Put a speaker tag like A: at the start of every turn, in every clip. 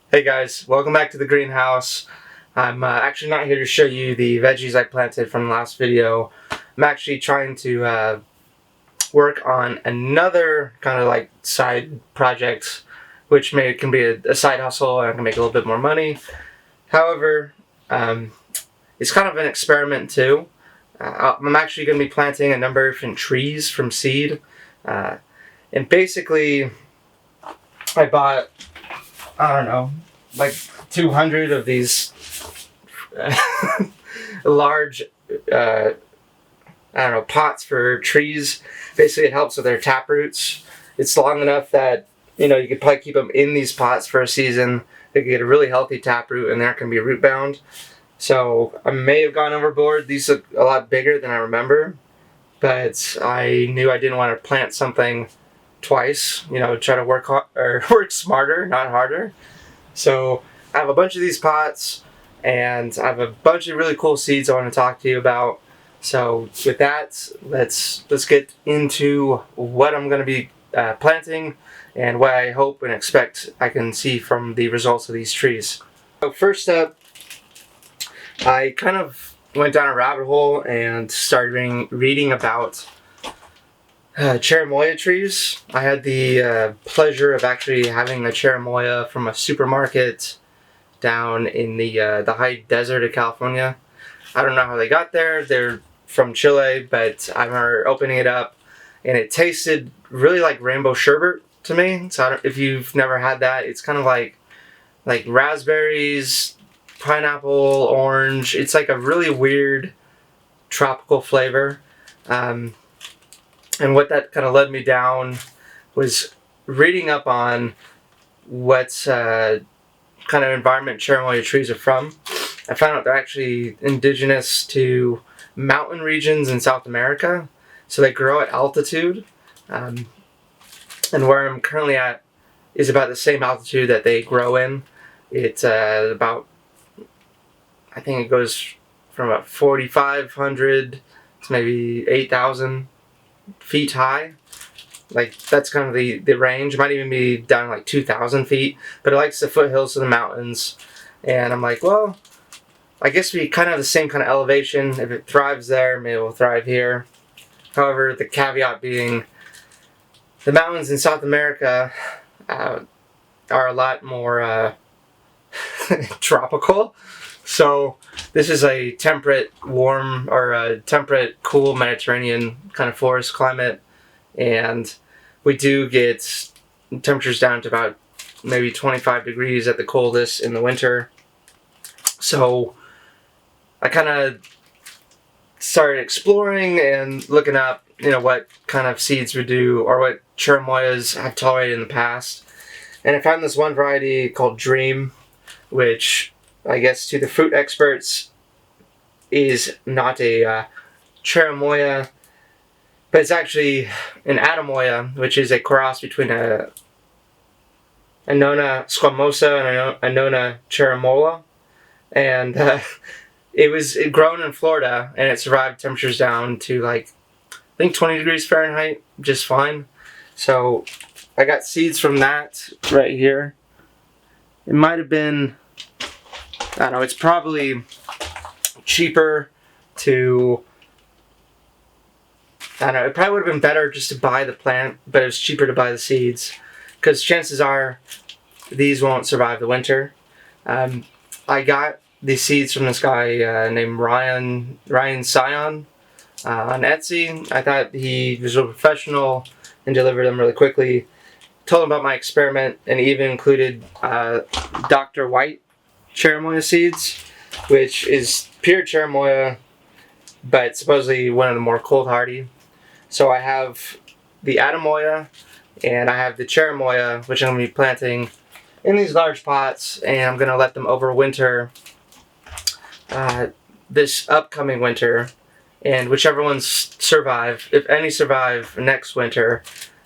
A: Hey guys, welcome back to the greenhouse. I'm actually not here to show you the veggies I planted from the last video. I'm actually trying to work on another kind of like side project, which can be a side hustle and I can make a little bit more money. However, it's kind of an experiment too. I'm actually going to be planting a number of different trees from seed. And basically, I bought, I don't know, like 200 of these large, I don't know, pots for trees. Basically, it helps with their tap roots. It's long enough that, you could probably keep them in these pots for a season. They could get a really healthy tap root and they're not going to be root bound. So I may have gone overboard. These look a lot bigger than I remember, but I knew I didn't want to plant something twice. Try to work work smarter, not harder. So I have a bunch of these pots, and I have a bunch of really cool seeds I want to talk to you about. So with that, let's get into what I'm going to be planting and what I hope and expect I can see from the results of these trees. So first up, I kind of went down a rabbit hole and started reading about Cherimoya trees. I had the pleasure of actually having a Cherimoya from a supermarket down in the high desert of California. I don't know how they got there. They're from Chile, but I remember opening it up and it tasted really like rainbow sherbet to me. So if you've never had that, it's kind of like raspberries, pineapple, orange. It's like a really weird tropical flavor. And what that kind of led me down was reading up on what kind of environment Cherimoya trees are from. I found out they're actually indigenous to mountain regions in South America. So they grow at altitude. And where I'm currently at is about the same altitude that they grow in. It's about, I think it goes from about 4,500 to maybe 8,000 feet high. Like, that's kind of the range. It might even be down like 2,000 feet, but it likes the foothills of the mountains. And I'm like, well, I guess we kind of have the same kind of elevation. If it thrives there, maybe it will thrive here. However, the caveat being, the mountains in South America are a lot more tropical. So this is a temperate, warm, or a temperate, cool Mediterranean kind of forest climate. And we do get temperatures down to about maybe 25 degrees at the coldest in the winter. So I kind of started exploring and looking up, what kind of seeds would do, or what Cherimoyas have tolerated in the past. And I found this one variety called Dream, which I guess to the fruit experts is not a Cherimoya, but it's actually an Adamoya, which is a cross between a Annona squamosa and a Annona cherimoya. And it was grown in Florida, and it survived temperatures down to like, I think 20 degrees Fahrenheit, just fine. So I got seeds from that right here. It might have been, I don't know, it's probably cheaper to, I don't know, it probably would have been better just to buy the plant, but it was cheaper to buy the seeds, because chances are these won't survive the winter. I got these seeds from this guy named Ryan Sion on Etsy. I thought he was a professional and delivered them really quickly. Told him about my experiment, and even included Dr. White Cherimoya seeds, which is pure Cherimoya, but supposedly one of the more cold hardy. So I have the Adamoya and I have the Cherimoya, which I'm going to be planting in these large pots, and I'm going to let them overwinter this upcoming winter. And whichever ones survive, if any survive next winter,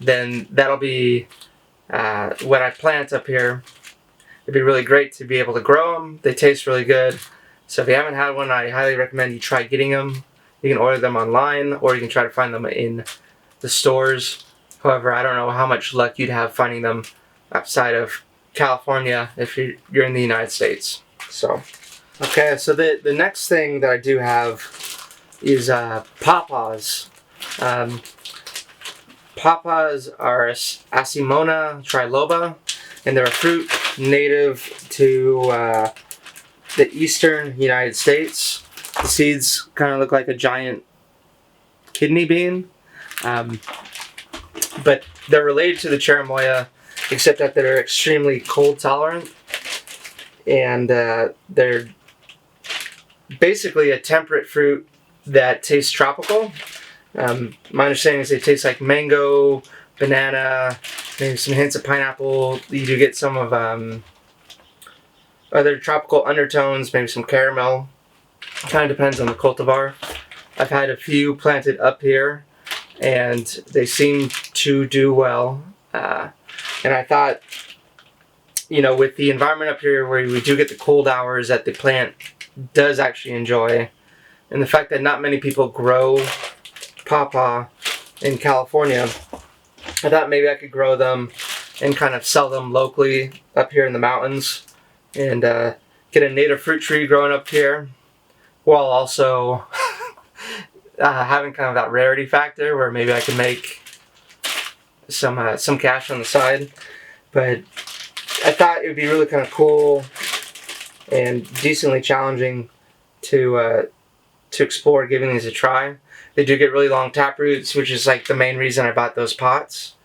A: then that'll be what I plant up here. It'd be really great to be able to grow them. They taste really good. So if you haven't had one, I highly recommend you try getting them. You can order them online, or you can try to find them in the stores. However, I don't know how much luck you'd have finding them outside of California if you're in the United States. So, okay, so the next thing that I do have is Pawpaws. Pawpaws are Asimona triloba, and they're a fruit native to the eastern United States. The seeds kind of look like a giant kidney bean, but they're related to the Cherimoya, except that they're extremely cold tolerant, and they're basically a temperate fruit that tastes tropical. My understanding is they taste like mango, banana, maybe some hints of pineapple. You do get some of other tropical undertones, maybe some caramel. Kind of depends on the cultivar. I've had a few planted up here, and they seem to do well. And I thought, with the environment up here where we do get the cold hours that the plant does actually enjoy, and the fact that not many people grow pawpaw in California, I thought maybe I could grow them and kind of sell them locally up here in the mountains, and get a native fruit tree growing up here, while also having kind of that rarity factor where maybe I can make some cash on the side. But I thought it would be really kind of cool and decently challenging to explore giving these a try. They do get really long tap roots, which is like the main reason I bought those pots.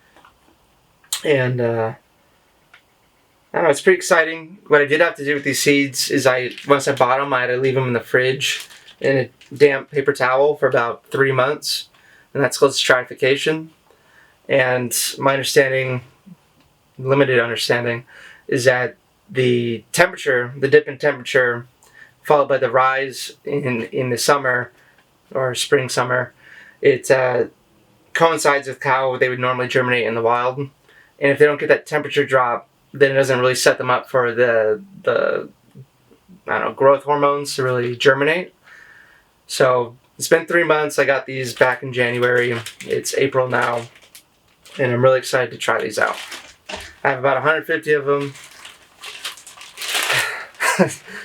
A: And I don't know, it's pretty exciting. What I did have to do with these seeds is once I bought them, I had to leave them in the fridge in a damp paper towel for about 3 months, and that's called stratification. And my understanding, limited understanding, is that the temperature, the dip in temperature, followed by the rise in the summer or spring summer, it coincides with how they would normally germinate in the wild. And if they don't get that temperature drop, then it doesn't really set them up for the growth hormones to really germinate. So it's been 3 months. I got these back in January. It's April now, and I'm really excited to try these out. I have about 150 of them.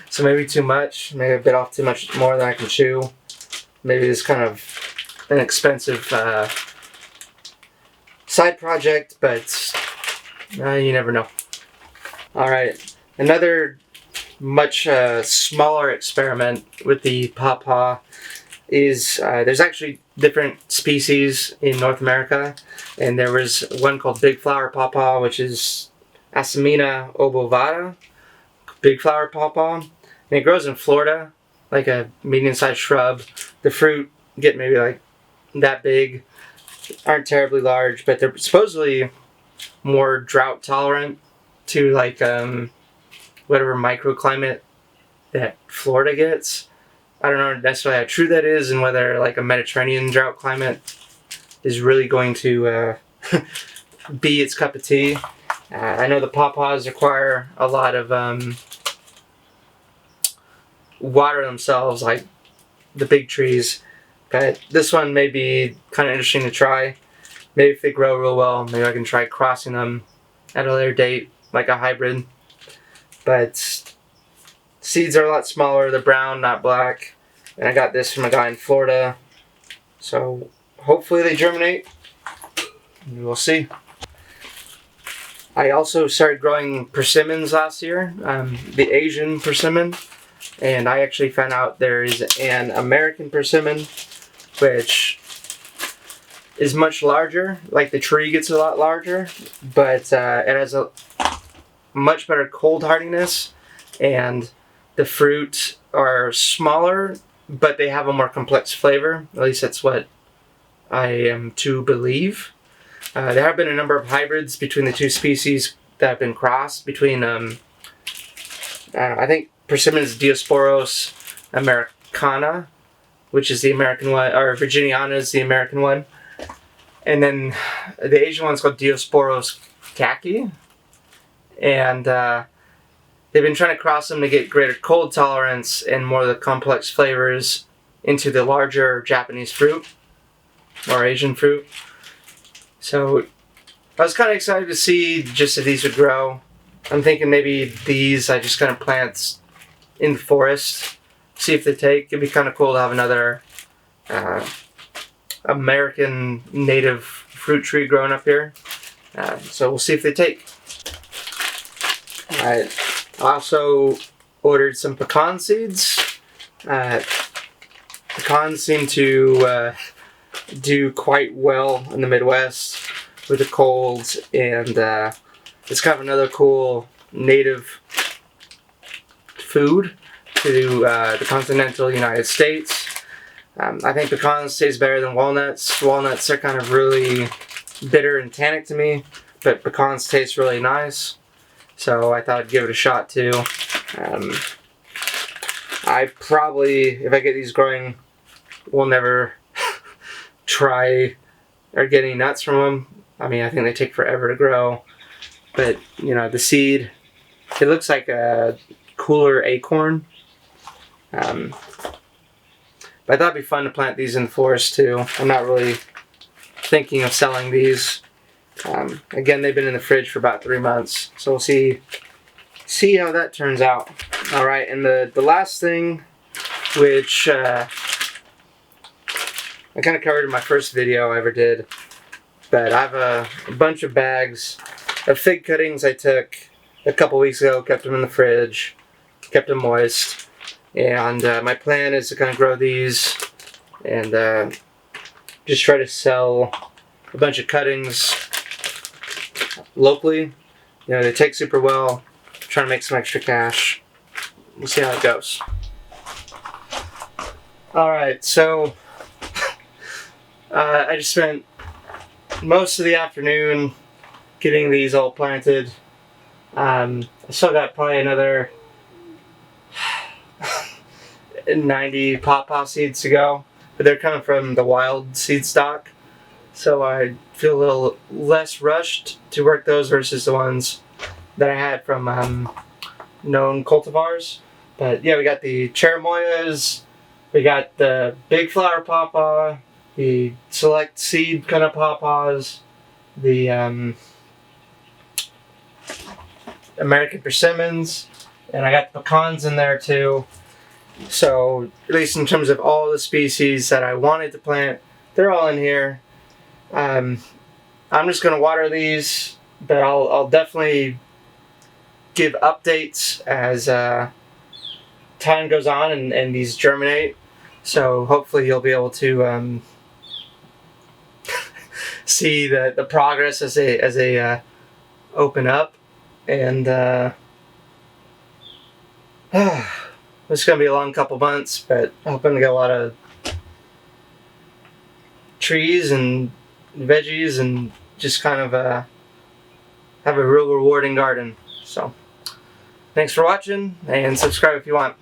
A: So maybe too much. Maybe I bit off too much more than I can chew. Maybe it's kind of an expensive side project, but you never know. Alright, another much smaller experiment with the pawpaw is there's actually different species in North America, and there was one called big flower pawpaw, which is Asimina obovata, big flower pawpaw, and it grows in Florida, like a medium-sized shrub. The fruit get maybe like that big, aren't terribly large, but they're supposedly more drought tolerant to like whatever microclimate that Florida gets. I don't know necessarily how true that is, and whether like a Mediterranean drought climate is really going to be its cup of tea. I know the pawpaws require a lot of water themselves, like the big trees, but this one may be kind of interesting to try. Maybe if they grow real well, maybe I can try crossing them at a later date, like a hybrid. But seeds are a lot smaller. They're brown, not black. And I got this from a guy in Florida. So hopefully they germinate. We'll see. I also started growing persimmons last year, the Asian persimmon. And I actually found out there is an American persimmon, which is much larger. Like the tree gets a lot larger, but it has a much better cold hardiness, and the fruit are smaller, but they have a more complex flavor. At least that's what I am to believe. There have been a number of hybrids between the two species that have been crossed between, I think Persimmons Diosporos americana, which is the American one, or Virginiana is the American one. And then the Asian one's called Diosporos khaki. And they've been trying to cross them to get greater cold tolerance and more of the complex flavors into the larger Japanese fruit or Asian fruit. So I was kind of excited to see just if these would grow. I'm thinking maybe these I just kind of plant in the forest, see if they take. It'd be kind of cool to have another American native fruit tree growing up here. So we'll see if they take. I also ordered some pecan seeds. Pecans seem to do quite well in the Midwest with the colds, and it's kind of another cool native food to the continental United States. I think pecans taste better than walnuts. Walnuts are kind of really bitter and tannic to me, but pecans taste really nice. So I thought I'd give it a shot too. I probably, if I get these growing, will never try or get any nuts from them. I mean, I think they take forever to grow. But, you know, the seed, it looks like a cooler acorn. But I thought it'd be fun to plant these in the forest too. I'm not really thinking of selling these. Again, they've been in the fridge for about 3 months, so we'll see how that turns out. All right, and the last thing, which I kind of covered in my first video I ever did, but I have a bunch of bags of fig cuttings I took a couple weeks ago, kept them in the fridge, kept them moist, and my plan is to kind of grow these and just try to sell a bunch of cuttings locally. You know, they take super well. Trying to make some extra cash. We'll see how it goes. Alright, so I just spent most of the afternoon getting these all planted. I still got probably another 90 pawpaw seeds to go, but they're coming from the wild seed stock, so I feel a little less rushed to work those versus the ones that I had from known cultivars. But yeah, we got the Cherimoyas, we got the big flower pawpaw, the select seed kind of pawpaws, the American Persimmons, and I got the pecans in there too. So at least in terms of all the species that I wanted to plant, they're all in here. I'm just gonna water these, but I'll definitely give updates as time goes on and these germinate. So hopefully you'll be able to see the progress as they open up. And it's going to be a long couple months, but I'm hoping to get a lot of trees and veggies and just kind of have a real rewarding garden. So thanks for watching, and subscribe if you want.